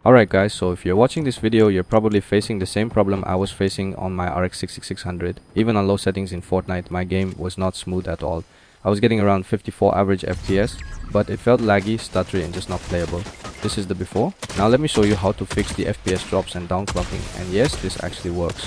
Alright guys, so if you're watching this video, you're probably facing the same problem I was facing on my RX 6600. Even on low settings in Fortnite, my game was not smooth at all. I was getting around 54 average FPS, but it felt laggy, stuttery and just not playable. This is the before. Now let me show you how to fix the FPS drops and downclocking, and yes, this actually works.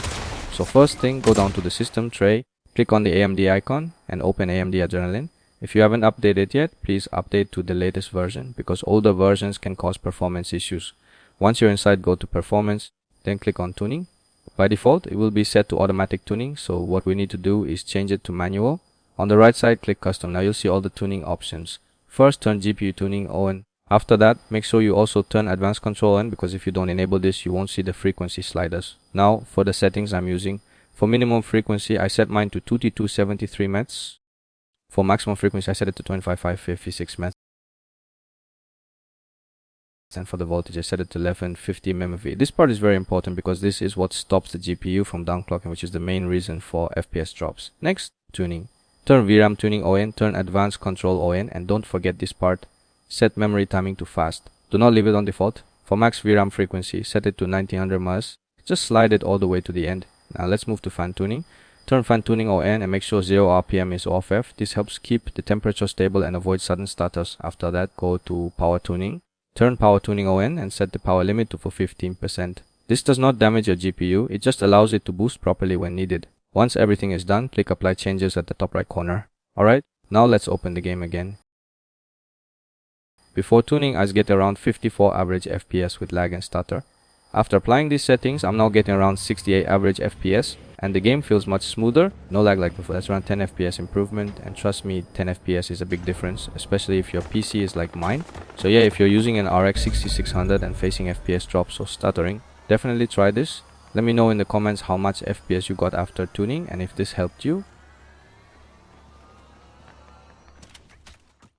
So first thing, go down to the system tray, click on the AMD icon and open AMD Adrenalin. If you haven't updated yet, please update to the latest version because older versions can cause performance issues. Once you're inside, go to performance, then click on tuning. By default, it will be set to automatic tuning, so what we need to do is change it to manual. On the right side, click custom. Now you'll see all the tuning options. First, turn GPU tuning on. After that, make sure you also turn advanced control on because if you don't enable this, you won't see the frequency sliders. Now, for the settings I'm using, for minimum frequency, I set mine to 2273 Mhz. For maximum frequency, I set it to 25556 Mhz. And for the voltage, I set it to 1150 mmV. This part is very important because this is what stops the GPU from downclocking, which is the main reason for FPS drops. Next, tuning. Turn VRAM tuning on, turn advanced control on, and don't forget this part. Set memory timing to fast. Do not leave it on default. For max VRAM frequency, set it to 1900 Ms. Just slide it all the way to the end. Now let's move to fan tuning. Turn fan tuning on and make sure 0 RPM is off. This helps keep the temperature stable and avoid sudden stutters. After that, go to power tuning. Turn power tuning on and set the power limit to 15%. This does not damage your GPU, it just allows it to boost properly when needed. Once everything is done, click apply changes at the top right corner. Alright, now let's open the game again. Before tuning, I get around 54 average FPS with lag and stutter. After applying these settings, I'm now getting around 68 average FPS and the game feels much smoother, no lag like before. That's around 10 FPS improvement, and trust me, 10 FPS is a big difference, especially if your PC is like mine. So yeah, if you're using an RX 6600 and facing FPS drops or stuttering, definitely try this. Let me know in the comments how much FPS you got after tuning and if this helped you.